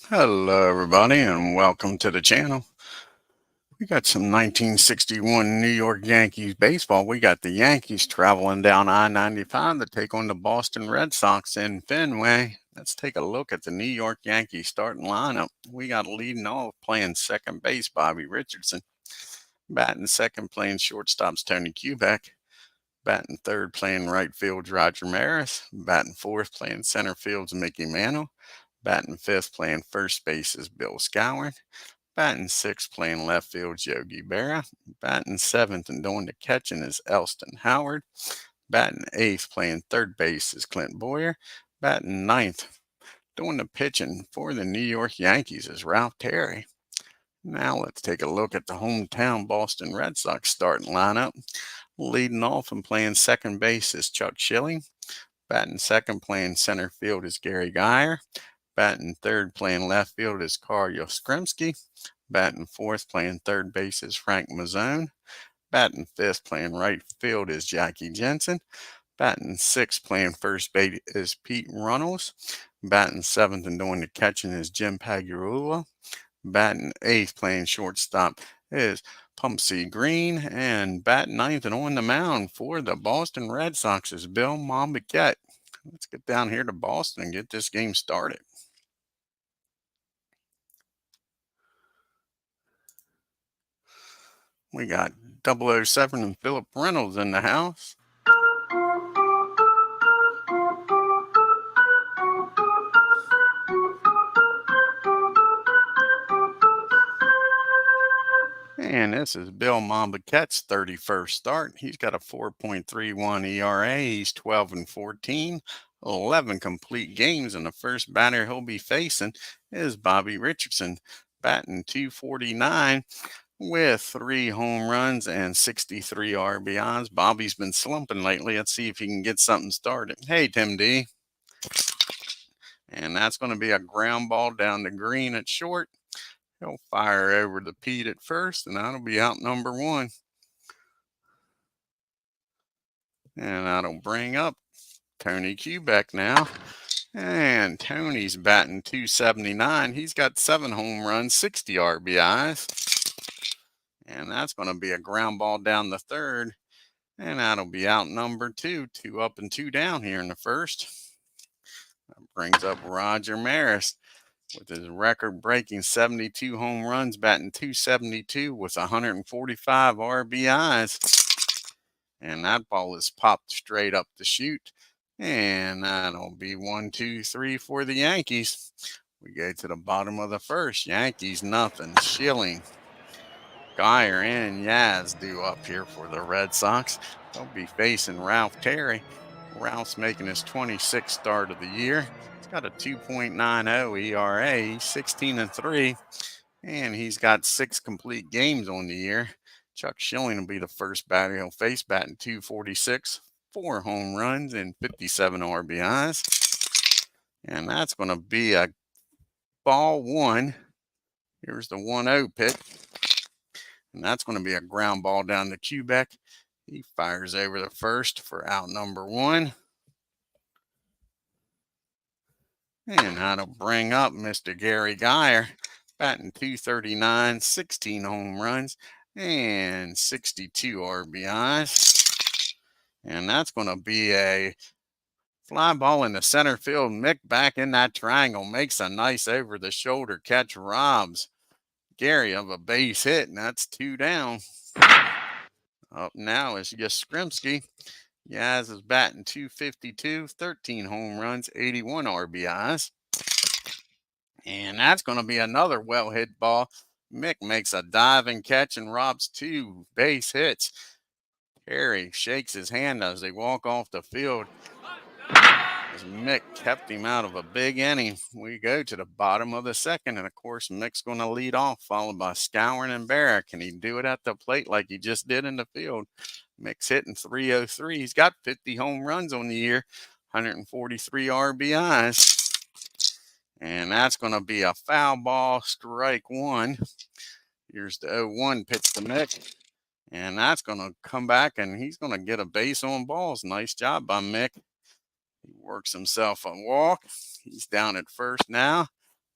Hello, everybody, and welcome to the channel. We got some 1961 New York Yankees baseball. We got the Yankees traveling down I-95 to take on the Boston Red Sox in Fenway. Let's take a look at the New York Yankees starting lineup. We got leading off playing second base, Bobby Richardson. Batting second, playing shortstops, Tony Kubek. Batting third, playing right field, Roger Maris. Batting fourth, playing center field, Mickey Mantle. Batting fifth, playing first base is Bill Skowron. Batting sixth, playing left field, Yogi Berra. Batting seventh and doing the catching is Elston Howard. Batting eighth, playing third base is Clint Boyer. Batting ninth, doing the pitching for the New York Yankees is Ralph Terry. Now let's take a look at the hometown Boston Red Sox starting lineup. Leading off and playing second base is Chuck Schilling. Batting second, playing center field is Gary Geyer. Batting third, playing left field is Carl Yastrzemski. Batting fourth, playing third base is Frank Mazzone. Batting fifth, playing right field is Jackie Jensen. Batting sixth, playing first base is Pete Runnels. Batting seventh and doing the catching is Jim Pagliuca. Batting eighth, playing shortstop is Pumpsy Green. And batting ninth and on the mound for the Boston Red Sox is Bill MONBOUQUETTE. Let's get down here to Boston and get this game started. We got 007 and Philip Reynolds in the house. And this is Bill MONBOUQUETTE's 31st start. He's got a 4.31 ERA. He's 12 and 14, 11 complete games. And the first batter he'll be facing is Bobby Richardson, batting 249 with 3 home runs and 63 RBIs. Bobby's been slumping lately. Let's see if he can get something started. Hey, Tim D. And that's going to be a ground ball down the green at short. He'll fire over to Pete at first, and that'll be out number 1. And that'll bring up Tony Kubek now. And Tony's batting 279. He's got 7 home runs, 60 RBIs. And that's going to be a ground ball down the third. And that'll be out number 2. 2 up and 2 down here in the first. That brings up Roger Maris with his record-breaking 72 home runs, batting 272 with 145 RBIs. And that ball is popped straight up the chute. And that'll be 1, 2, 3 for the Yankees. We go to the bottom of the first. Yankees nothing. Schilling, Geyer, and Yaz due up here for the Red Sox. They'll be facing Ralph Terry. Ralph's making his 26th start of the year. He's got a 2.90 ERA. He's 16 and 3, and he's got 6 complete games on the year. Chuck Schilling will be the first batter he'll face, batting 246, 4 home runs, and 57 RBIs. And that's going to be a ball 1. Here's the 1-0 pitch. And that's going to be a ground ball down to Kubek. He fires over the first for out number 1. And that'll bring up Mr. Gary Geyer, batting 239, 16 home runs, and 62 RBIs. And that's going to be a fly ball in the center field. Mick back in that triangle makes a nice over-the-shoulder catch, robs Gary of a base hit, and that's 2 down. Up now is Yastrzemski. Yaz is batting 252, 13 home runs, 81 RBIs. And that's going to be another well-hit ball. Mick makes a diving catch and robs 2 base hits. Terry shakes his hand as they walk off the field, as Mick kept him out of a big inning. We go to the bottom of the second, and of course, Mick's going to lead off, followed by Skowron and Berra. Can he do it at the plate like he just did in the field? Mick's hitting 303. He's got 50 home runs on the year, 143 RBIs. And that's going to be a foul ball, strike 1. Here's the 0-1 pitch to Mick. And that's going to come back, and he's going to get a base on balls. Nice job by Mick. He works himself a walk. He's down at first now.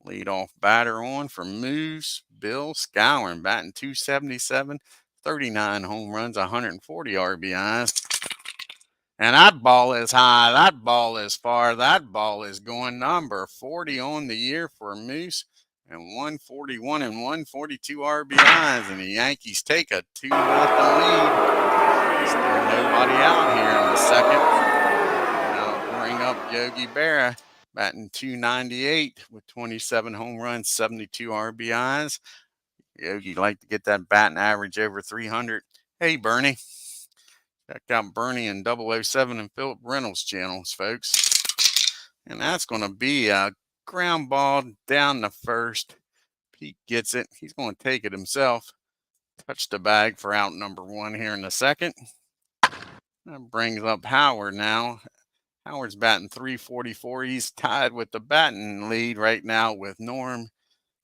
Leadoff batter on for Moose, Bill Skowron, batting .277, 39 home runs, 140 RBIs. And that ball is high, that ball is far, that ball is going number 40 on the year for Moose, and 141 and 142 RBIs, and the Yankees take a 2-0 lead. Still nobody out here in the second. Now bring up Yogi Berra, batting .298 with 27 home runs, 72 RBIs. Yogi like to get that batting average over 300. Hey, Bernie. Check out Bernie and 007 and Philip Reynolds channels, folks. And that's going to be a ground ball down the first. Pete gets it. He's going to take it himself. Touch the bag for out number 1 here in the second. That brings up Howard now. Howard's batting .344. He's tied with the batting lead right now with Norm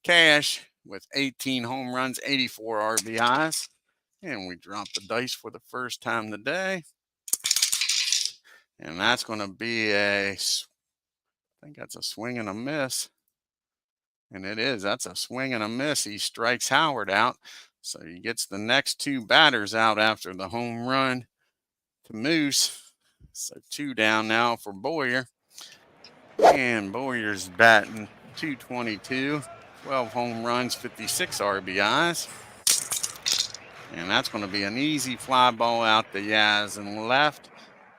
Cash with 18 home runs, 84 RBIs. And we drop the dice for the first time today. And that's going to be I think that's a swing and a miss. And it is. That's a swing and a miss. He strikes Howard out. So he gets the next 2 batters out after the home run to Moose. So 2 down now for Boyer. And Boyer's batting .222, 12 home runs, 56 RBIs. And that's going to be an easy fly ball out the Yaz and left.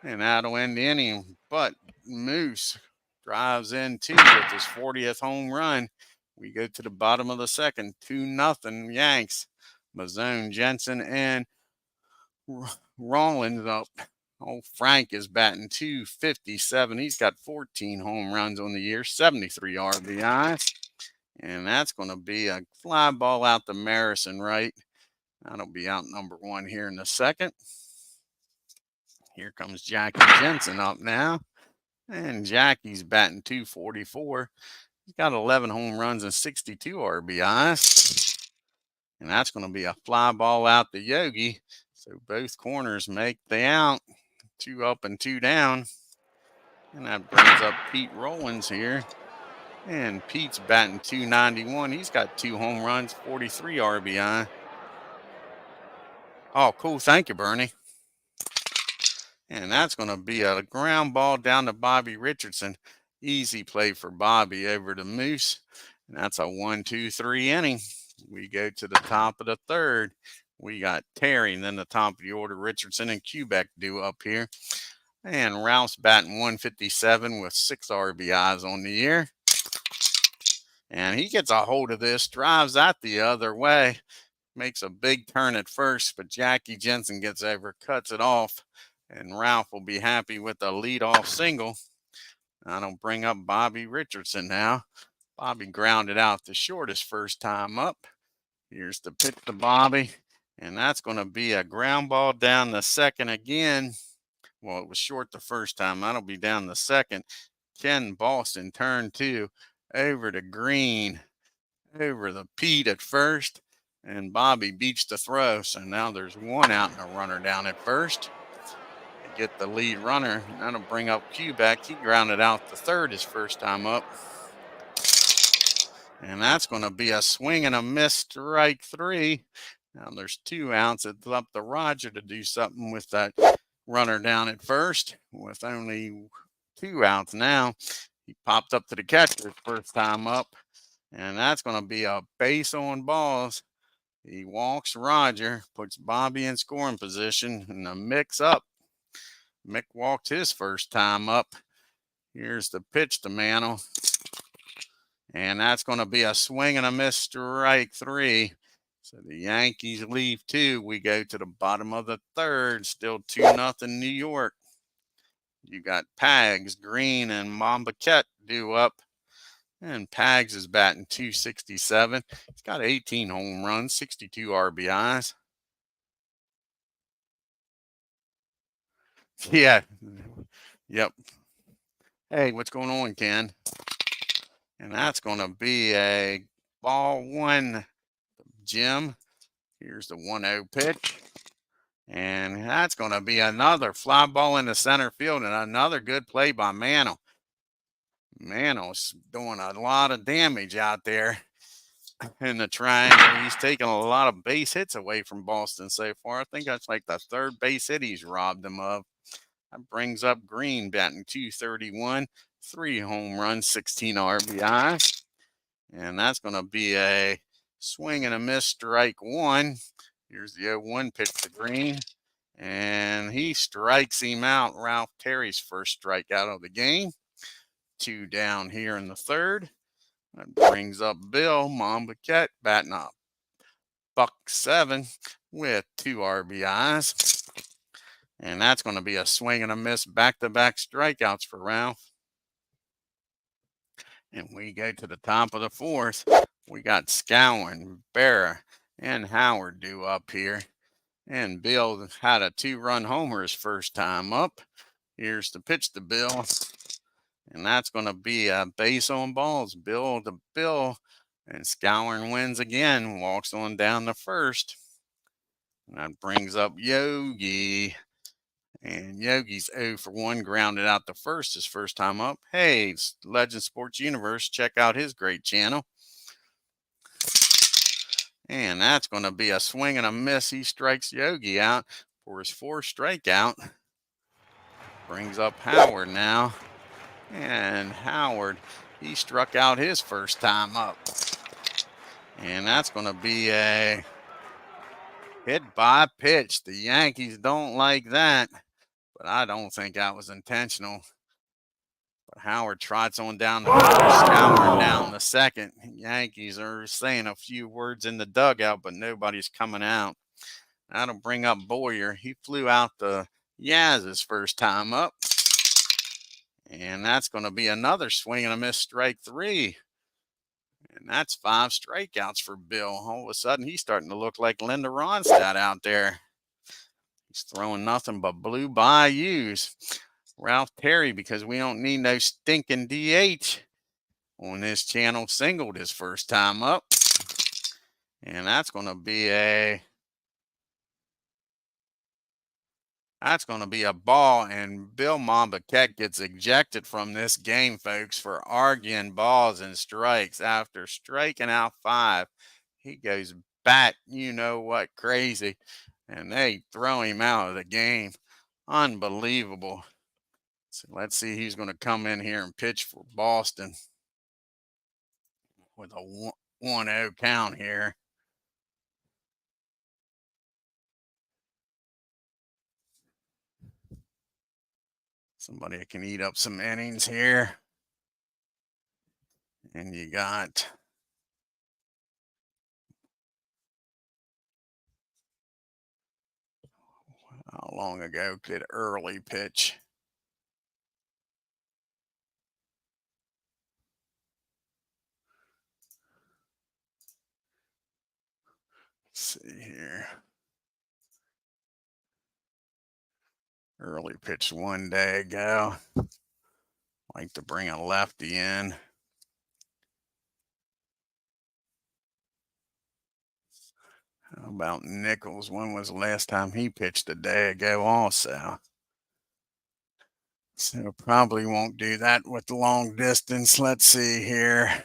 And that'll end the inning. But Moose drives in 2 with his 40th home run. We go to the bottom of the second, 2-0 Yanks. Mazzone, Jensen, and Rollins up. Old Frank is batting .257. He's got 14 home runs on the year, 73 RBIs. And that's going to be a fly ball out to Marison right. That'll be out number 1 here in the second. Here comes Jackie Jensen up now. And Jackie's batting .244. He's got 11 home runs and 62 RBIs. And that's going to be a fly ball out to Yogi. So both corners make the out. 2 up and 2 down. And that brings up Pete Rollins here. And Pete's batting .291. He's got 2 home runs, 43 RBI. Oh, cool. Thank you, Bernie. And that's going to be a ground ball down to Bobby Richardson. Easy play for Bobby over to Moose. And that's a 1-2-3 inning. We go to the top of the third. We got Terry, and then the top of the order, Richardson and Quebec due up here. And Ralph's batting .157 with 6 RBIs on the year. And he gets a hold of this, drives that the other way, makes a big turn at first, but Jackie Jensen gets over, cuts it off, and Ralph will be happy with a leadoff single. That'll bring up Bobby Richardson now. Bobby grounded out the shortest first time up. Here's the pitch to Bobby, and that's going to be a ground ball down the second again. Well, it was short the first time. That'll be down the second. Ken Boston turn 2 over to Green, over the Pete at first, and Bobby beats the throw. So now there's 1 out and a runner down at first. They get the lead runner. That'll bring up Quebec. He grounded out the third his first time up. And that's going to be a swing and a miss, strike 3. Now there's 2 outs. It's up to Roger to do something with that runner down at first. With only 2 outs now, he popped up to the catcher first time up. And that's going to be a base on balls. He walks Roger, puts Bobby in scoring position, and the mix up. Mick walked his first time up. Here's the pitch to Mantle. And that's going to be a swing and a miss, strike 3. So the Yankees leave 2. We go to the bottom of the third. Still 2-0 New York. You got Pags, Green, and MONBOUQUETTE due up. And Pags is batting .267. He's got 18 home runs, 62 RBIs. Yeah. Yep. Hey, what's going on, Ken? And that's going to be a ball 1, Jim. Here's the 1-0 pitch. And that's going to be another fly ball in the center field and another good play by Mantle. Manos doing a lot of damage out there in the triangle. He's taking a lot of base hits away from Boston so far. I think that's like the third base hit he's robbed them of. That brings up Green batting .231, 3 home runs, 16 RBIs. And that's going to be a swing and a miss, strike one. Here's the 0-1 pitch to Green. And he strikes him out. Ralph Terry's first strikeout of the game. 2 down here in the third. That brings up Bill MONBOUQUETTE batting up .7 with 2 RBIs. And that's going to be a swing and a miss, back-to-back strikeouts for Ralph. And we go to the top of the fourth. We got Scowen, Berra, and Howard due up here. And Bill had a 2-run homer his first time up. Here's the pitch to Bill. And that's going to be a base on balls. Bill to Bill. And Scowen wins again. Walks on down to first. And that brings up Yogi. And Yogi's 0 for 1, grounded out to first his first time up. Hey, Legend Sports Universe, check out his great channel. And that's going to be a swing and a miss. He strikes Yogi out for his 4th strikeout. Brings up Howard now. And Howard, he struck out his first time up. And that's going to be a hit by pitch. The Yankees don't like that. But I don't think that was intentional. But Howard trots on down the first, Howard down the second. Yankees are saying a few words in the dugout, but nobody's coming out. That'll bring up Boyer. He flew out the Yaz's first time up. And that's going to be another swing and a miss, strike 3. And that's 5 strikeouts for Bill. All of a sudden, he's starting to look like Linda Ronstadt out there. He's throwing nothing but blue bayous. Ralph Terry, because we don't need no stinking DH on this channel, singled his first time up. And that's going to be a ball, and Bill MONBOUQUETTE gets ejected from this game, folks, for arguing balls and strikes. After striking out 5, he goes bat, you know what, crazy. And they throw him out of the game. Unbelievable. So let's see who's going to come in here and pitch for Boston with a 1-0 count here. Somebody that can eat up some innings here. And you got how long ago did Early pitch? Let's see here. Early pitched 1 day ago. Like to bring a lefty in. How about Nichols? When was the last time he pitched a day ago also? So probably won't do that with the long distance. Let's see here.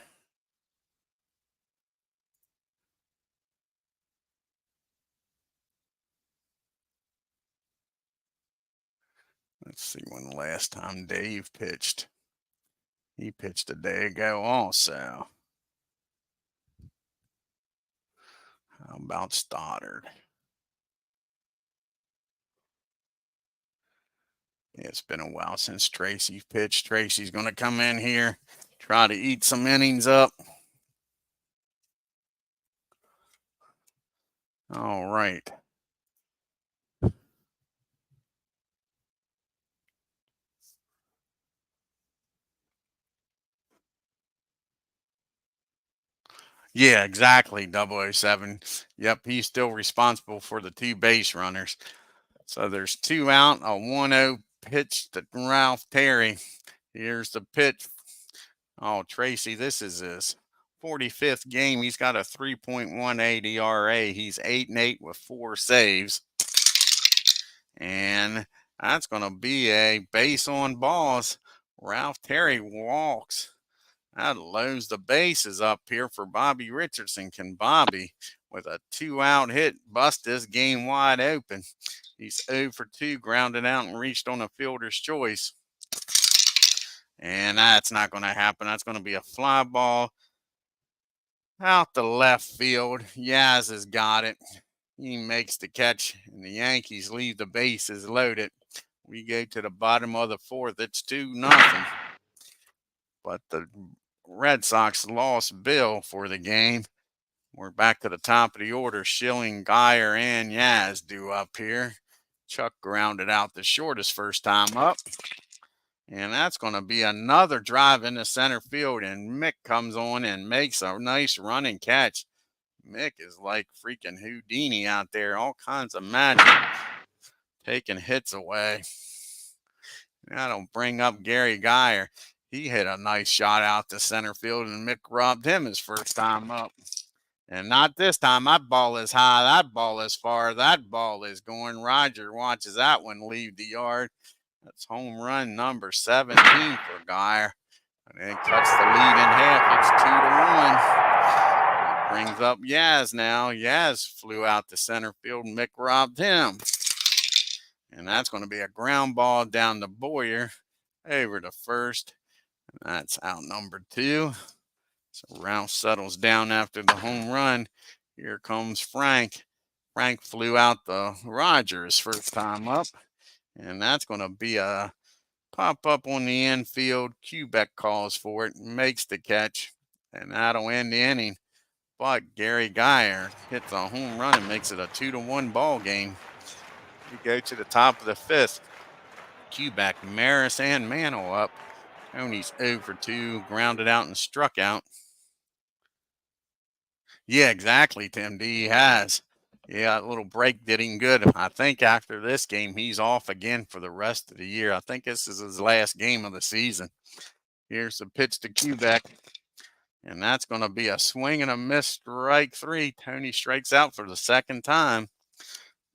Let's see when the last time Dave pitched. He pitched a day ago also. How about Stoddard? It's been a while since Tracy pitched. Tracy's going to come in here, try to eat some innings up. All right. Yeah, exactly, 007. Yep, he's still responsible for the 2 base runners. So there's 2 out, a 1-0 pitch to Ralph Terry. Here's the pitch. Oh, Tracy, this is his 45th game. He's got a 3.18 ERA. He's 8-8 with 4 saves. And that's going to be a base on balls. Ralph Terry walks. That loads the bases up here for Bobby Richardson. Can Bobby, with a 2-out hit, bust this game wide open? He's 0 for 2, grounded out and reached on a fielder's choice. And that's not going to happen. That's going to be a fly ball out the left field. Yaz has got it. He makes the catch, and the Yankees leave the bases loaded. We go to the bottom of the fourth. It's 2-0. But the Red Sox lost Bill for the game. We're back to the top of the order. Schilling, Geyer, and Yaz due up here. Chuck grounded out the shortest first time up. And that's going to be another drive into center field. And Mick comes on and makes a nice running catch. Mick is like freaking Houdini out there. All kinds of magic. Taking hits away. That'll bring up Gary Geyer. He hit a nice shot out to center field, and Mick robbed him his first time up. And not this time. That ball is high. That ball is far. That ball is going. Roger watches that one leave the yard. That's home run number 17 for Geyer. And it cuts the lead in half. It's 2-1. Brings up Yaz now. Yaz flew out to center field. Mick robbed him. And that's going to be a ground ball down to Boyer over to first. And that's out number 2. So Ralph settles down after the home run. Here comes Frank. Frank flew out the Rogers first time up. And that's going to be a pop up on the infield. Quebec calls for it and makes the catch. And that'll end the inning. But Gary Geyer hits a home run and makes it a 2-1 ball game. We go to the top of the 5th. Quebec, Maris, and Mantle up. Tony's 0 for 2, grounded out and struck out. Yeah, exactly, Tim D. He has. Yeah, a little break did him good. I think after this game, he's off again for the rest of the year. I think this is his last game of the season. Here's the pitch to Quebec. And that's going to be a swing and a miss, strike 3. Tony strikes out for the second time.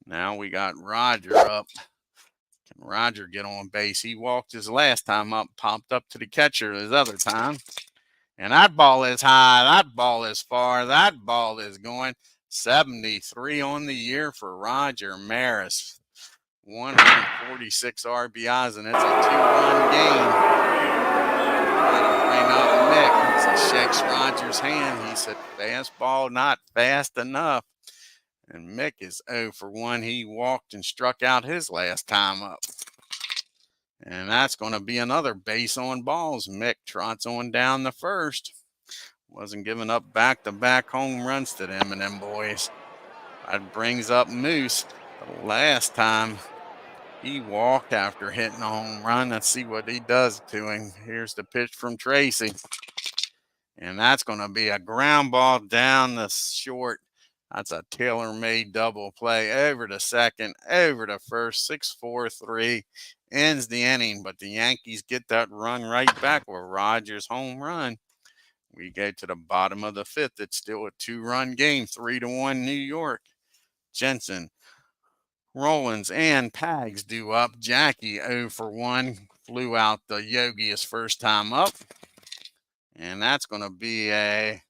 Now we got Roger up. Can Roger get on base? He walked his last time up, popped up to the catcher his other time. And that ball is high. That ball is far. That ball is going. 73 on the year for Roger Maris. 146 RBIs, and it's a 2-1 game. That'll bring up Mick. So shakes Roger's hand. He said, fastball not fast enough. And Mick is 0 for 1. He walked and struck out his last time up. And that's going to be another base on balls. Mick trots on down the first. Wasn't giving up back-to-back home runs to them and them boys. That brings up Moose. The last time he walked after hitting a home run. Let's see what he does to him. Here's the pitch from Tracy. And that's going to be a ground ball down the short. That's a tailor-made double play. Over to second, over to first, 6-4-3. Ends the inning, but the Yankees get that run right back with Rogers' home run. We go to the bottom of the 5th. It's still a 2-run game, 3-1 New York. Jensen, Rollins, and Pags due up. Jackie 0 for 1. Flew out the Yogi his first time up. And that's going to be a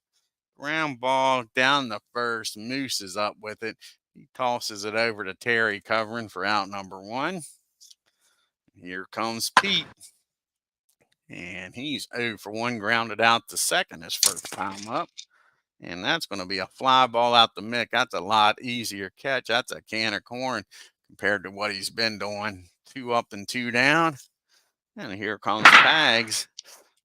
ground ball down the first. Moose is up with it. He tosses it over to Terry covering for out number 1. Here comes Pete. And he's 0 for 1, grounded out to second his first time up. And that's going to be a fly ball out the Mick. That's a lot easier catch. That's a can of corn compared to what he's been doing. 2 up and 2 down. And here comes Pags.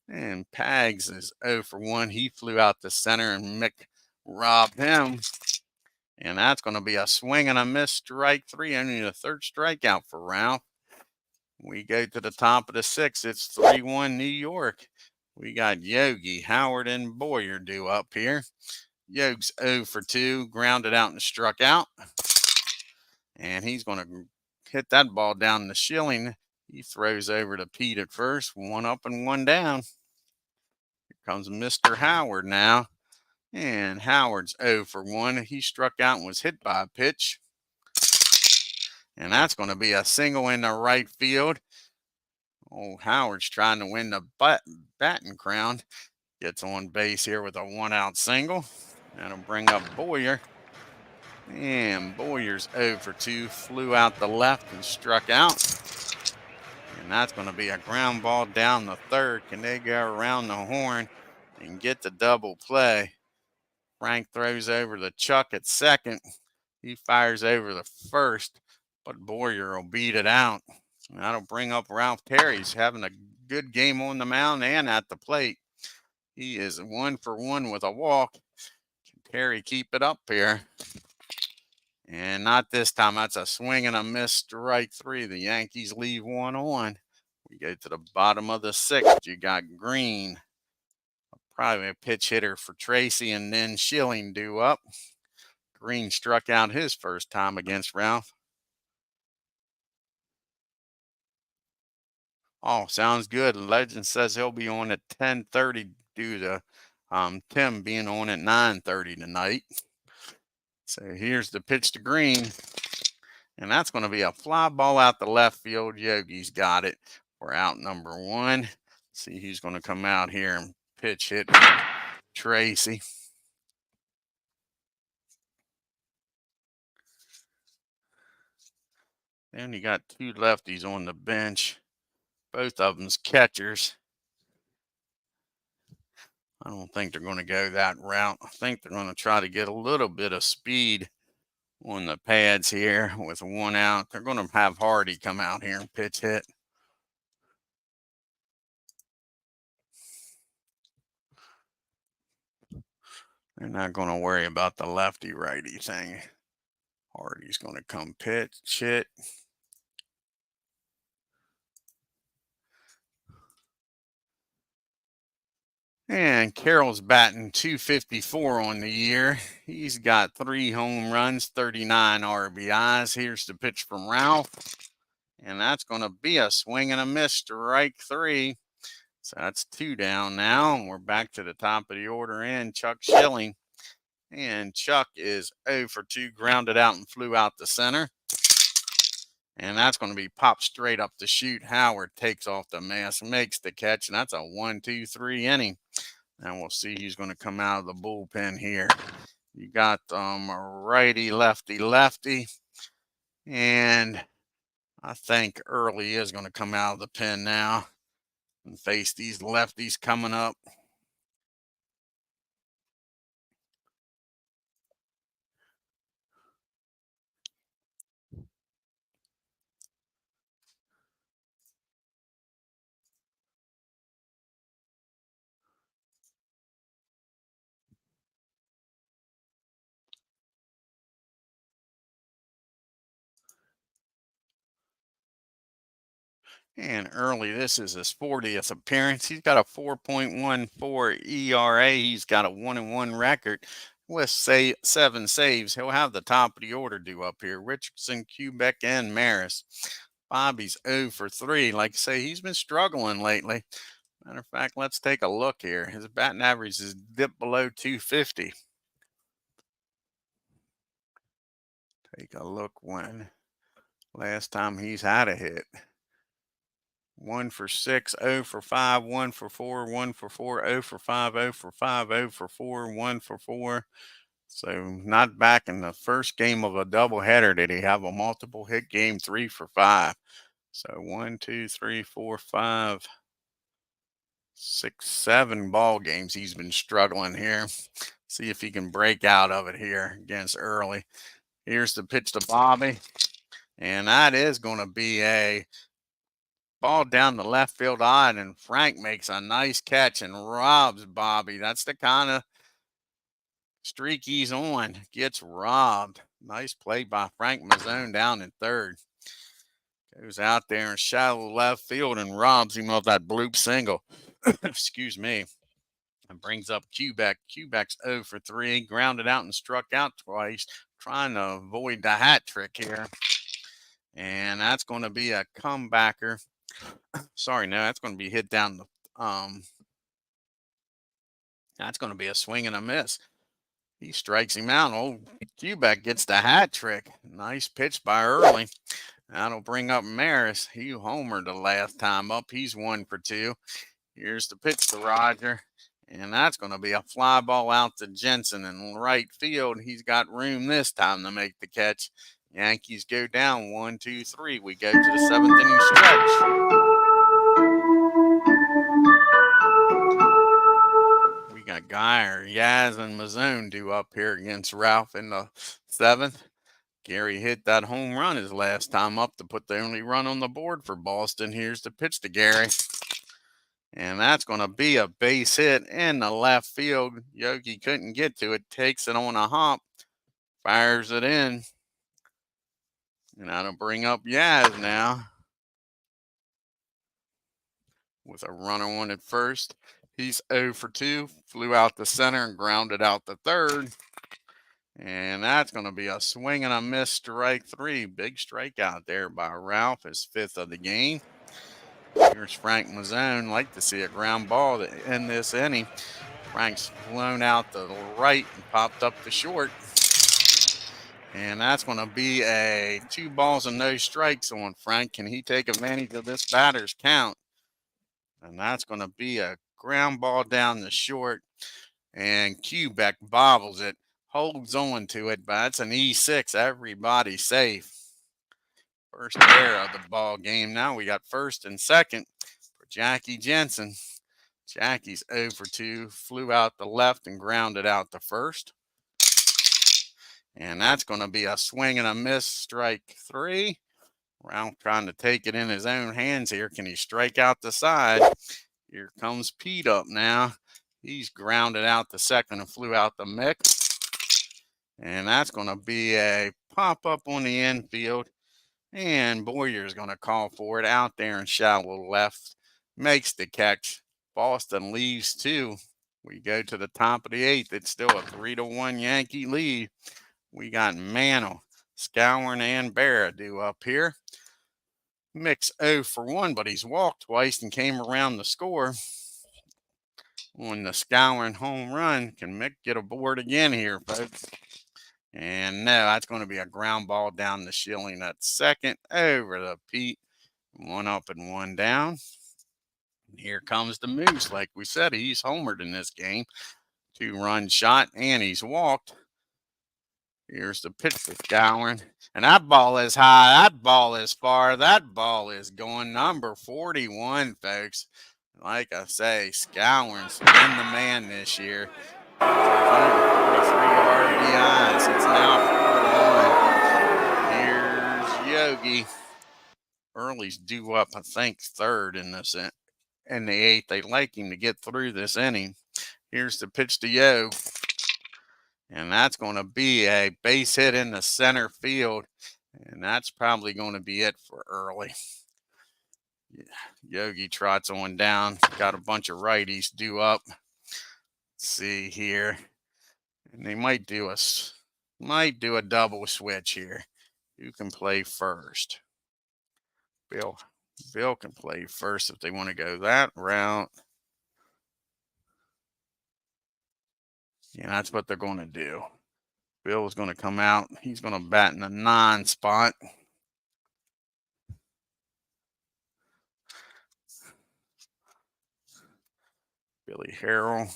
And Pags is 0 for 1. He flew out to center and Mick robbed him. And that's going to be a swing and a miss, strike 3. Only the 3rd strikeout for Ralph. We go to the top of the 6th. It's 3-1 New York. We got Yogi, Howard, and Boyer due up here. Yogi's 0 for 2, grounded out and struck out. And he's going to hit that ball down to Schilling. He throws over to Pete at first. 1 up and 1 down. Here comes Mr. Howard now. And Howard's 0 for 1. He struck out and was hit by a pitch. And that's going to be a single in the right field. Old Howard's trying to win the batting crown. Gets on base here with a 1-out single. That'll bring up Boyer. And Boyer's 0 for 2. Flew out the left and struck out. And that's going to be a ground ball down the third. Can they go around the horn and get the double play? Frank throws over to Chuck at second. He fires over the first, but Boyer will beat it out. And that'll bring up Ralph Terry. He's having a good game on the mound and at the plate. He is 1 for 1 with a walk. Can Terry keep it up here? And not this time. That's a swing and a miss, strike 3. The Yankees leave 1 on. We go to the bottom of the 6th. You got Green, probably a pitch hitter for Tracy, and then Schilling due up. Green struck out his first time against Ralph. Oh, sounds good. Legend says he'll be on at 10:30 due to Tim being on at 9:30 tonight. So here's the pitch to Green. And that's going to be a fly ball out the left field. Yogi's got it. We're out number 1. See who's going to come out here and pitch hit Tracy. Then you got 2 lefties on the bench. Both of them's catchers. I don't think they're going to go that route. I think they're going to try to get a little bit of speed on the pads here with 1 out. They're going to have Hardy come out here and pitch hit. They're not going to worry about the lefty-righty thing. Hardy's going to come pitch hit. And Carroll's batting .254 on the year. He's got 3 home runs, 39 RBIs. Here's the pitch from Ralph. And that's going to be a swing and a miss, strike 3. So that's 2 down now. And we're back to the top of the order in Chuck Schilling. And Chuck is 0 for 2, grounded out and flew out the center. And that's going to be popped straight up the chute. Howard takes off the mask, makes the catch, and that's a 1-2-3 inning. And we'll see who's going to come out of the bullpen here. You got a righty, lefty, lefty. And I think Early is going to come out of the pen now and face these lefties coming up. And Early, this is his 40th appearance. He's got a 4.14 ERA. He's got a 1-1 record with 7 saves. He'll have the top of the order due up here. Richardson, Kubek, and Maris. Bobby's 0 for 3. Like I say, he's been struggling lately. Matter of fact, let's take a look here. His batting average is dipped below 250. Take a look when last time he's had a hit. 1 for 6, 0 for 5, 1 for 4, 1 for 4, 0 for 5, 0 for 5, 0 for 4, 1 for 4. So not back in the first game of a doubleheader did he have a multiple hit game, 3 for 5. So 1, 2, 3, 4, 5, 6, 7 ball games he's been struggling here. See if he can break out of it here against Early. Here's the pitch to Bobby. And that is going to be a ball down the left field line, and Frank makes a nice catch and robs Bobby. That's the kind of streak he's on. Gets robbed. Nice play by Frank Mazzone down in third. Goes out there in shallow left field and robs him of that bloop single. Excuse me. And brings up Kubek. Kubek's 0 for 3. Grounded out and struck out twice. Trying to avoid the hat trick here. And that's going to be a comebacker. Sorry, no, that's going to be hit down the that's going to be a swing and a miss. He strikes him out. Old Kubek gets the hat trick. Nice pitch by Early. That'll bring up Maris. He homered the last time up. He's 1 for 2. Here's the pitch to Roger. And that's going to be a fly ball out to Jensen in right field. He's got room this time to make the catch. Yankees go down 1, 2, 3. We go to the 7th inning stretch. We got Geyer, Yaz, and Mazzone due up here against Ralph in the 7th. Gary hit that home run his last time up to put the only run on the board for Boston. Here's the pitch to Gary. And that's going to be a base hit in the left field. Yogi couldn't get to it. Takes it on a hop. Fires it in. And that'll bring up Yaz now. With a runner on at first. He's 0 for 2. Flew out the center and grounded out the third. And that's going to be a swing and a miss, strike 3. Big strikeout there by Ralph, his 5th of the game. Here's Frank Mazzone. Like to see a ground ball to end this inning. Frank's flown out to the right and popped up to short. And that's going to be a 2 balls and no strikes on Frank. Can he take advantage of this batter's count? And that's going to be a ground ball down the short. And Quebec bobbles it. Holds on to it, but it's an E6. Everybody's safe. First error of the ball game. Now we got first and second for Jackie Jensen. Jackie's 0 for 2. Flew out the left and grounded out the first. And that's going to be a swing and a miss, strike 3. Ralph trying to take it in his own hands here. Can he strike out the side? Here comes Pete up now. He's grounded out the second and flew out the mix. And that's going to be a pop-up on the infield. And Boyer's going to call for it out there in shallow left. Makes the catch. Boston leaves 2. We go to the top of the 8th. It's still a 3-1 Yankee lead. We got Mantle, Skowron, and Berra due up here. Mix 0 for 1, but he's walked twice and came around the score. On the Skowron home run, can Mick get aboard again here, folks? And no, that's going to be a ground ball down the Schilling at second over the Pete. 1 up and 1 down. And here comes the Moose. Like we said, he's homered in this game. 2-run shot, and he's walked. Here's the pitch to Skowron. And that ball is high. That ball is far. That ball is going number 41, folks. Like I say, Skowron's been the man this year. 143 RBIs. It's now 4-1. Here's Yogi. Early's due up, I think, third in this in the 8th. They like him to get through this inning. Here's the pitch to Yo. And that's going to be a base hit in the center field. And that's probably going to be it for Early. Yogi trots on down. Got a bunch of righties due up. Let's see here. And they might do a double switch here. Who can play first? Bill can play first if they want to go that route. Yeah, that's what they're going to do. Bill is going to come out. He's going to bat in the 9 spot. Billy Harrell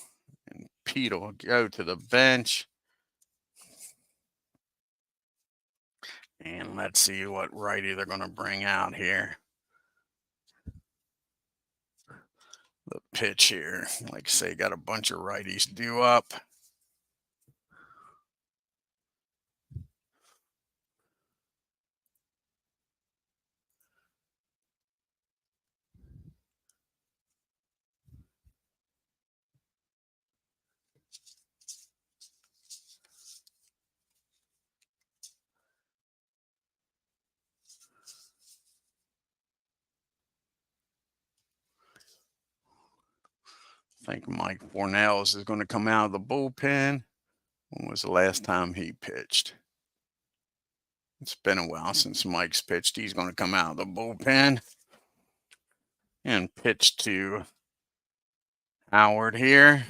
and Pete will go to the bench. And let's see what righty they're going to bring out here. The pitch here. Like I say, got a bunch of righties due up. I think Mike Fornells is going to come out of the bullpen. When was the last time he pitched? It's been a while since Mike's pitched. He's going to come out of the bullpen and pitch to Howard here.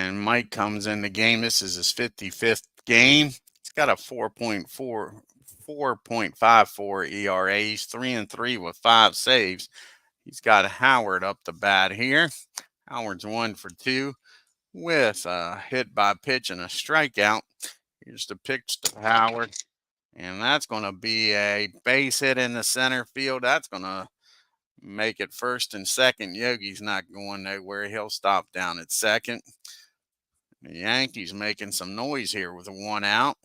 And Mike comes in the game. This is his 55th game. He's got a 4.54 ERA. He's 3-3 with 5 saves. He's got Howard up the bat here. Howard's 1 for 2 with a hit by pitch and a strikeout. Here's the pitch to Howard. And that's going to be a base hit in the center field. That's going to make it first and second. Yogi's not going nowhere. He'll stop down at second. The Yankees making some noise here with 1 out.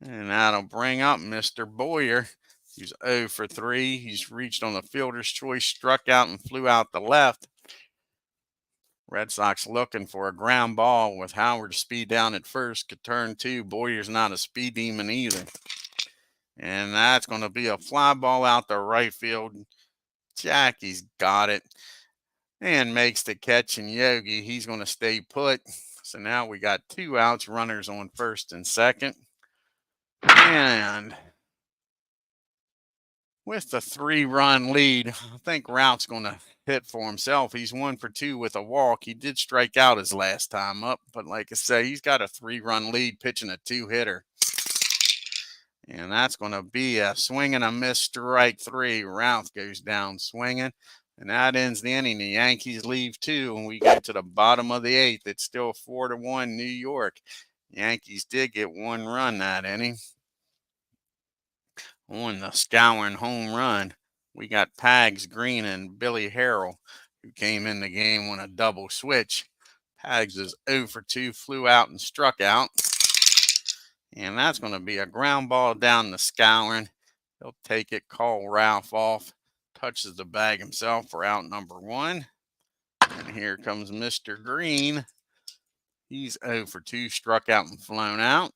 And that'll bring up Mr. Boyer. He's 0 for 3. He's reached on the fielder's choice, struck out, and flew out the left. Red Sox looking for a ground ball with Howard speed down at first. Could turn 2. Boyer's not a speed demon either. And that's going to be a fly ball out the right field. Jackie's got it and makes the catch. And Yogi, he's going to stay put. So now we got 2 outs, runners on first and second. And with the 3-run lead, I think Rout's going to hit for himself. He's 1 for 2 with a walk. He did strike out his last time up, but like I say, he's got a 3-run lead pitching a 2-hitter. And that's going to be a swing and a miss, strike 3. Routh goes down swinging, and that ends the inning. The Yankees leave 2, and we go to the bottom of the 8th. It's still 4-1 New York. Yankees did get 1 run that inning. On the Scouring home run, we got Pags, Green, and Billy Harrell, who came in the game on a double switch. Pags is 0 for 2, flew out and struck out. And that's going to be a ground ball down the Scouring. He'll take it, call Ralph off, touches the bag himself for out number 1. And here comes Mr. Green. He's 0 for 2, struck out and flown out.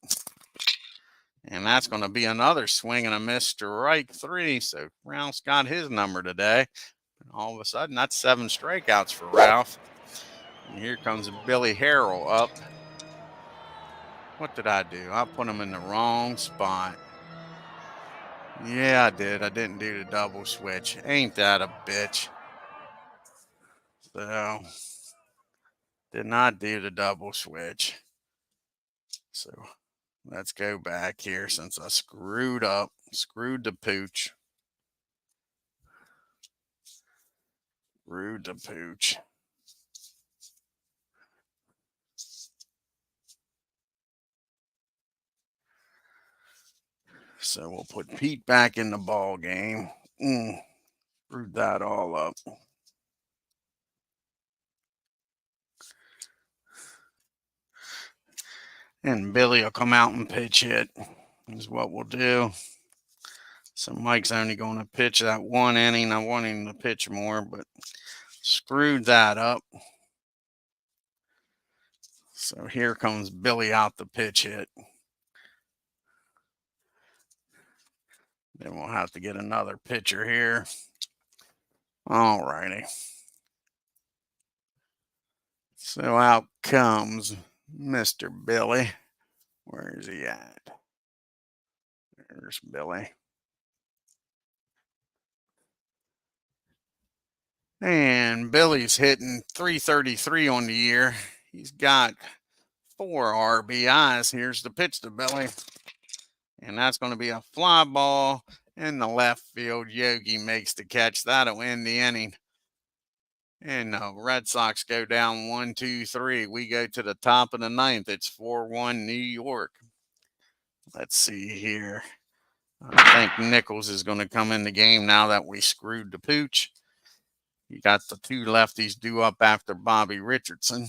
And that's going to be another swing and a miss, strike 3. So Ralph's got his number today. And all of a sudden, that's 7 strikeouts for Ralph. And here comes Billy Harrell up. What did I do? I put him in the wrong spot. Yeah, I did. I didn't do the double switch. Ain't that a bitch? So, did not do the double switch. So, let's go back here since I screwed the pooch. Screwed the pooch. So we'll put Pete back in the ball game. Screwed that all up. And Billy will come out and pitch hit, is what we'll do. So Mike's only going to pitch that 1 inning. I want him to pitch more, but screwed that up. So here comes Billy out the pitch hit. Then we'll have to get another pitcher here. All righty. So out comes Mr. Billy. Where is he at? There's Billy. And Billy's hitting .333 on the year. He's got 4 RBIs. Here's the pitch to Billy. And that's going to be a fly ball in the left field. Yogi makes the catch. That'll end the inning. And the Red Sox go down 1, 2, 3. We go to the top of the 9th. It's 4-1 New York. Let's see here. I think Nichols is going to come in the game now that we screwed the pooch. You got the 2 lefties due up after Bobby Richardson.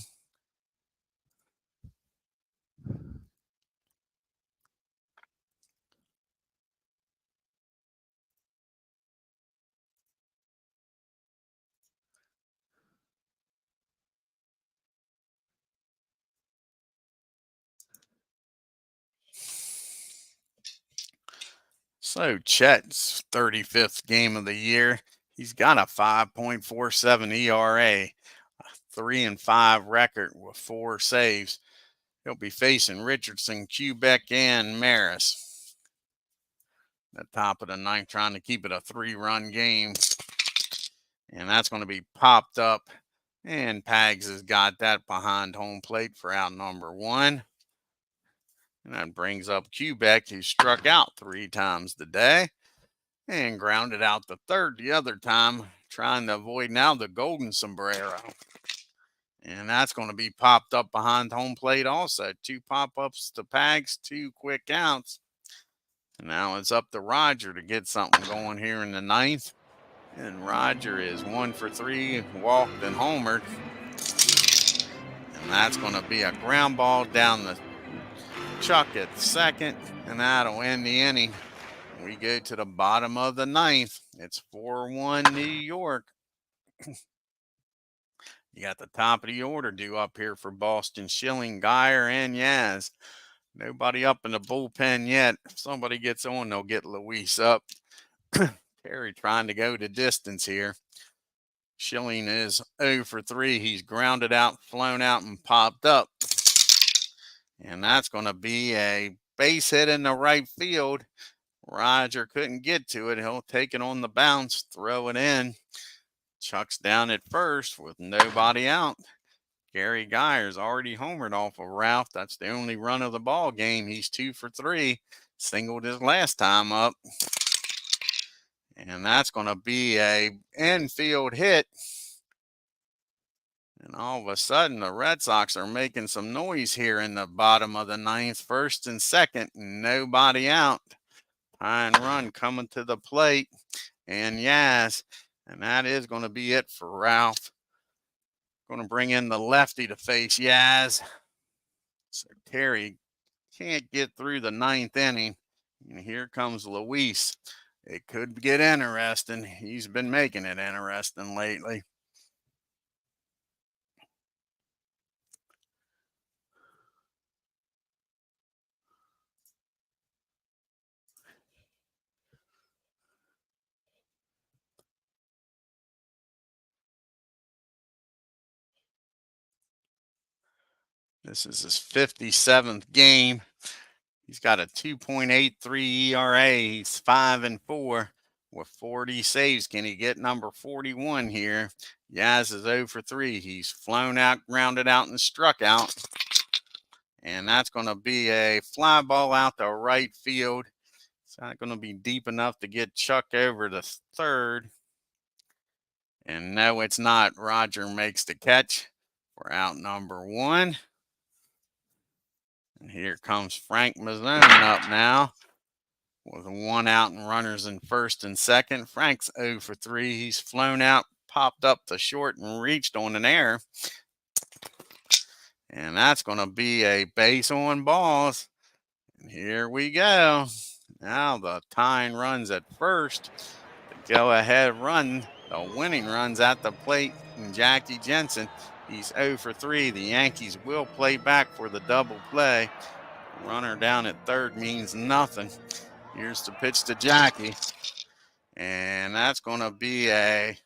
So Chet's 35th game of the year. He's got a 5.47 ERA, a 3-5 record with 4 saves. He'll be facing Richardson, Quebec, and Maris. At the top of the 9th, trying to keep it a 3-run game. And that's going to be popped up And Pags has got that behind home plate for out number 1. And that brings up Quebec, who struck out 3 times today and grounded out the third the other time, trying to avoid now the golden sombrero. And that's going to be popped up behind home plate also. 2 pop-ups to Pags, 2 quick outs. And now it's up to Roger to get something going here in the 9th. And Roger is 1 for 3, walked and homered. And that's going to be a ground ball down the Chuck at second, and that'll end the inning. We go to the bottom of the 9th. It's 4-1 New York. You got the top of the order due up here for Boston: Schilling, Geyer, and Yaz. Nobody up in the bullpen yet. If somebody gets on, they'll get Luis up. Terry trying to go the distance here. Schilling is 0 for 3. He's grounded out, flown out, and popped up. And that's going to be a base hit in the right field. Roger couldn't get to it. He'll take it on the bounce, throw it in. Chuck's down at first with nobody out. Gary Geyer's already homered off of Ralph. That's the only run of the ball game. He's 2 for 3. Singled his last time up. And that's going to be a infield hit. And all of a sudden, the Red Sox are making some noise here in the bottom of the 9th. First and second, nobody out. Pine run coming to the plate. And Yaz. And that is going to be it for Ralph. Going to bring in the lefty to face Yaz. So Terry can't get through the 9th inning. And here comes Luis. It could get interesting. He's been making it interesting lately. This is his 57th game. He's got a 2.83 ERA. He's 5-4 with 40 saves. Can he get number 41 here? Yaz is 0 for 3. He's flown out, grounded out, and struck out. And that's going to be a fly ball out to right field. It's not going to be deep enough to get Chuck over to third. And no, it's not. Roger makes the catch. We're out number 1. And here comes Frank Mazzone up now with 1 out and runners in first and second. Frank's 0 for 3. He's flown out, popped up to short, and reached on an error. And that's going to be a base on balls. And here we go. Now the tying runs at first. The go-ahead run, the winning runs at the plate. And Jackie Jensen, he's 0 for 3. The Yankees will play back for the double play. Runner down at third means nothing. Here's the pitch to Jackie. And that's going to be a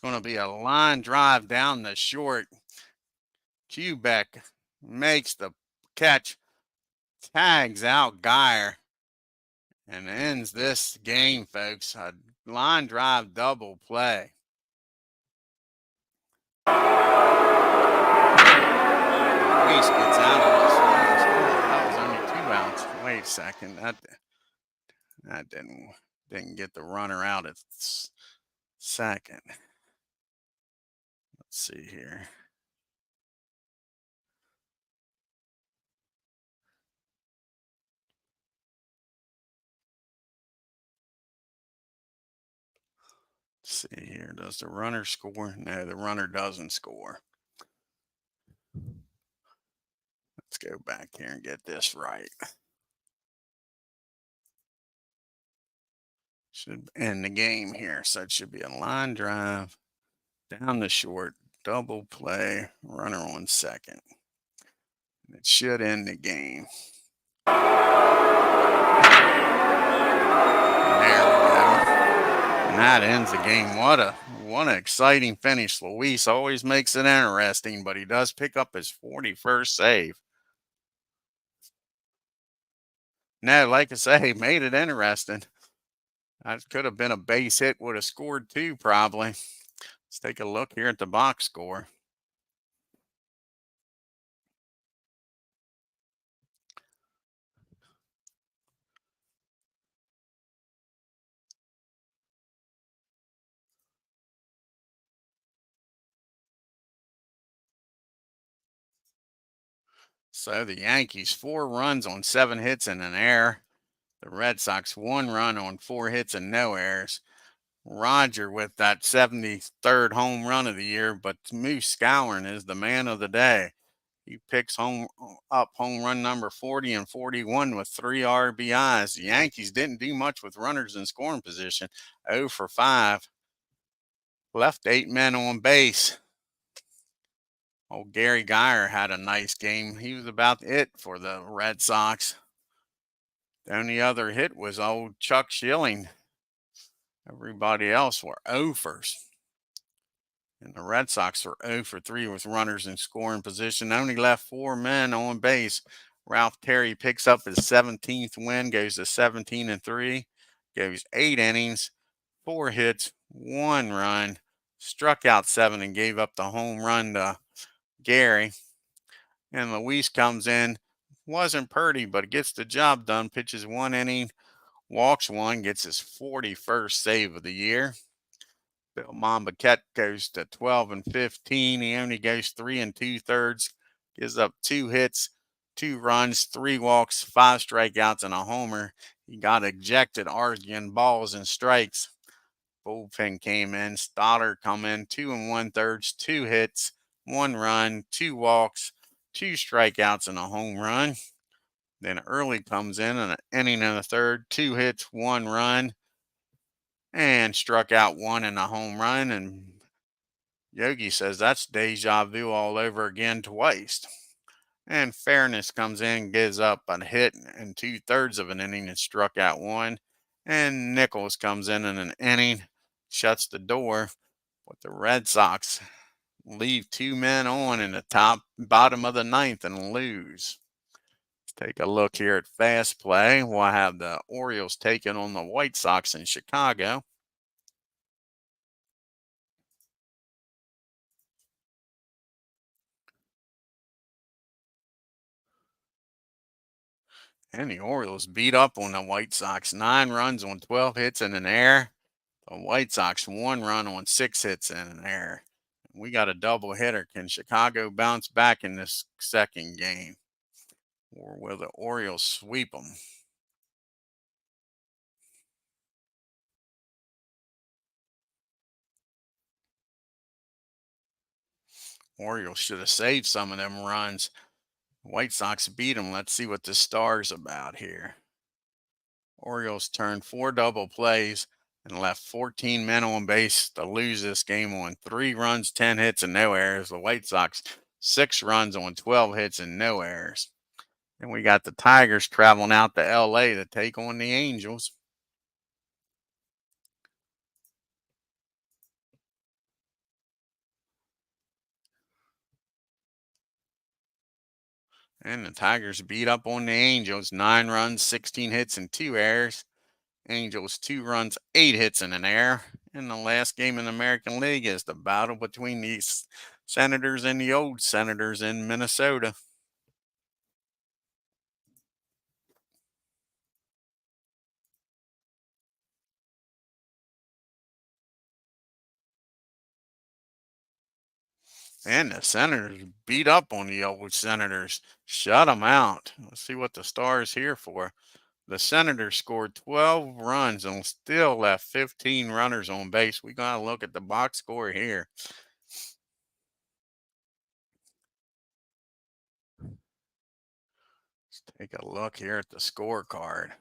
line drive down the short. Quebec makes the catch, tags out Geyer, and ends this game, folks. A line drive double play. Luis gets out of this one. That was only 2 outs. Wait a second. That didn't get the runner out at second. Let's see here. Let's see here. Does the runner score? No, the runner doesn't score. Let's go back here and get this right. Should end the game here. So it should be a line drive down the short, double play, runner on second. It should end the game. There we go. And that ends the game. What an exciting finish. Luis always makes it interesting, but he does pick up his 41st save. No, like I say, made it interesting. That could have been a base hit, would have scored two probably. Let's take a look here at the box score. So the Yankees, 4 runs on 7 hits and an error. The Red Sox, 1 run on 4 hits and no errors. Roger with that 73rd home run of the year, but Moose Scourin is the man of the day. He picks home run number 40 and 41 with 3 RBIs. The Yankees didn't do much with runners in scoring position. 0 for 5. Left 8 men on base. Old Gary Geyer had a nice game. He was about it for the Red Sox. The only other hit was old Chuck Schilling. Everybody else were overs. And the Red Sox were 0 for 3 with runners in scoring position. Only left 4 men on base. Ralph Terry picks up his 17th win, goes to 17-3, goes 8 innings, 4 hits, 1 run, struck out 7 and gave up the home run to Gary. And Luis comes in, wasn't pretty, but gets the job done. Pitches 1 inning, walks 1, gets his 41st save of the year. Bill MONBOUQUETTE goes to 12-15. He only goes 3 2/3, gives up 2 hits, 2 runs, 3 walks, 5 strikeouts, and a homer. He got ejected arguing balls and strikes. Bullpen came in. Stoddard come in 2 1/3, 2 hits, 1 run, 2 walks, 2 strikeouts, and a home run. Then Early comes in an inning and a third, 2 hits, 1 run, and struck out 1 and a home run. And Yogi says that's deja vu all over again twice. And Fairness comes in, gives up a hit in 2/3 of an inning and struck out 1. And Nichols comes in an inning, shuts the door. But the Red Sox leave 2 men on in the bottom of the ninth and lose. Let's take a look here at fast play. We'll have the Orioles taking on the White Sox in Chicago. And the Orioles beat up on the White Sox. 9 runs on 12 hits and an error. The White Sox 1 run on 6 hits and an error. We got a double hitter. Can Chicago bounce back in this second game? Or will the Orioles sweep them? Orioles should have saved some of them runs. White Sox beat them. Let's see what the star's about here. Orioles turned 4 double plays and left 14 men on base to lose this game on 3 runs, 10 hits, and no errors. The White Sox, 6 runs on 12 hits and no errors. And we got the Tigers traveling out to LA to take on the Angels. And the Tigers beat up on the Angels. 9 runs, 16 hits, and 2 errors. Angels 2 runs, 8 hits, and an error. And the last game in the American League is the battle between the Senators and the old Senators in Minnesota. And the Senators beat up on the old Senators, shut them out. Let's see what the star is here for. The Senators scored 12 runs and still left 15 runners on base. We got to look at the box score here. Let's take a look here at the scorecard.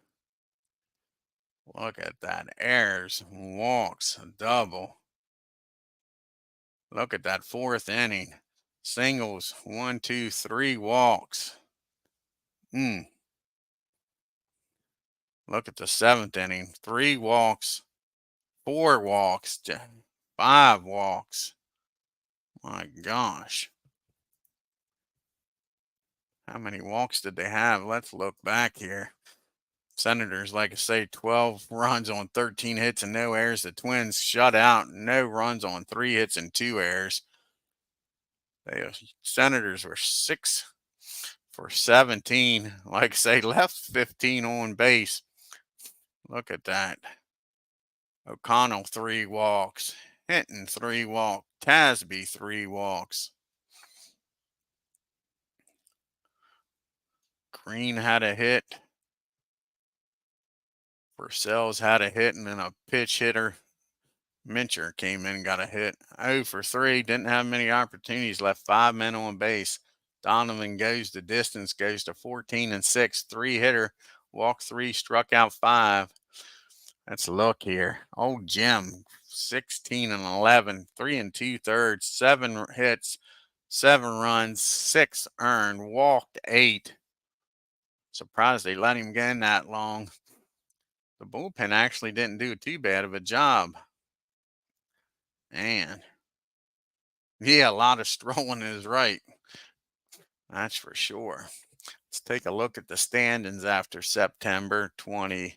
Look at that. Errors, walks, double. Look at that 4th inning. Singles, 1, 2, 3 walks. Look at the 7th inning. 3 walks, 4 walks, 5 walks. My gosh. How many walks did they have? Let's look back here. Senators, like I say, 12 runs on 13 hits and no errors. The Twins shut out, no runs on 3 hits and 2 errors. The Senators were 6 for 17. Like I say, left 15 on base. Look at that. O'Connell, 3 walks. Hinton, 3 walks. Tasby, 3 walks. Green had a hit. Purcell's had a hit, and then a pitch hitter, Mincher, came in and got a hit. 0 for 3. Didn't have many opportunities. Left 5 men on base. Donovan goes the distance, goes to 14 and 6. 3-hitter. Walked 3, struck out 5. Let's look here. Old Jim, 16 and 11, 3 2/3, 7 hits, 7 runs, 6 earned, walked 8. Surprised they let him get in that long. The bullpen actually didn't do too bad of a job. And yeah, a lot of strolling is right. That's for sure. Let's take a look at the standings after September 24th.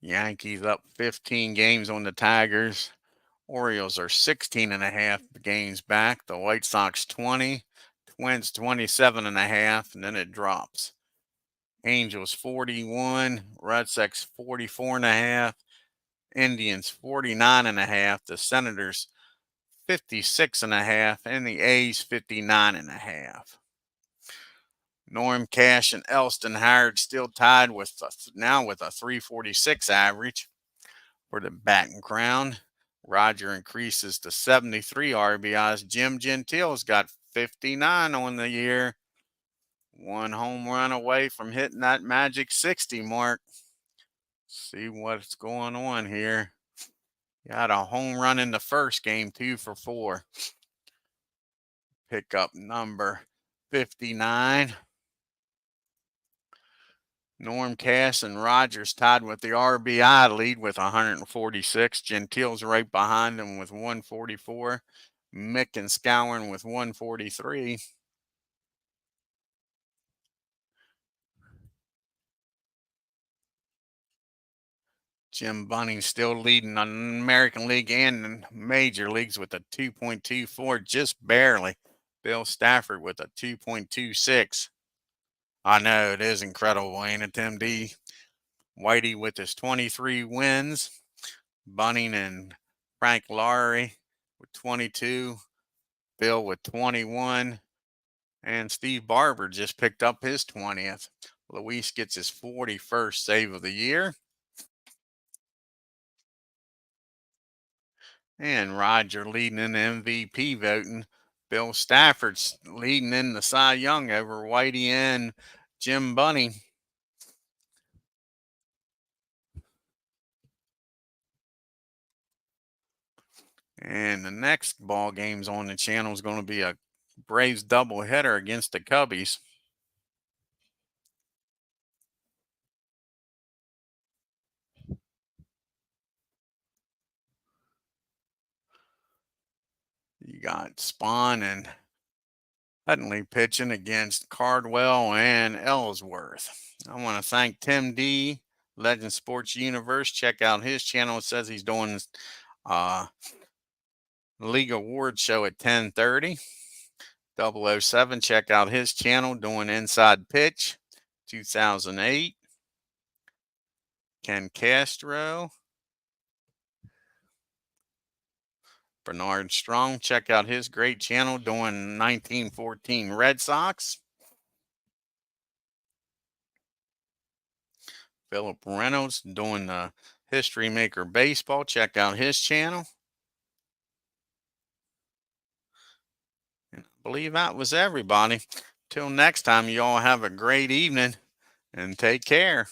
Yankees up 15 games on the Tigers. Orioles are 16 and a half games back. The White Sox 20. Twins 27 and a half, and then it drops. Angels 41. Red Sox 44 and a half. Indians 49 and a half. The Senators 56 and a half, and the A's 59 and a half. Norm Cash and Elston Howard still tied with now with a 346 average for the batting crown. Roger increases to 73 RBIs. Jim Gentile's got 59 on the year. 1 home run away from hitting that magic 60 mark. See what's going on here. Got a home run in the first game, 2 for 4. Pick up number 59. Norm Cass and Rogers tied with the RBI lead with 146. Gentile's right behind him with 144. Mick and Scowen with 143. Jim Bunning still leading the American League and Major Leagues with a 2.24, just barely. Bill Stafford with a 2.26. I know, it is incredible, ain't it, Tim D? Whitey with his 23 wins. Bunning and Frank Laurie with 22. Bill with 21. And Steve Barber just picked up his 20th. Luis gets his 41st save of the year. And Roger leading in the MVP voting. Bill Stafford's leading in the Cy Young over Whitey and Jim Bunning. And the next ball games on the channel is going to be a Braves doubleheader against the Cubbies. You got Spahn and Huttonly pitching against Cardwell and Ellsworth. I want to thank Tim D, Legend Sports Universe. Check out his channel. It says he's doing League Award show at 10:30. 007, check out his channel doing Inside Pitch 2008. Ken Castro. Bernard Strong, check out his great channel doing 1914 Red Sox. Philip Reynolds doing the History Maker Baseball. Check out his channel. And I believe that was everybody. Till next time, you all have a great evening and take care.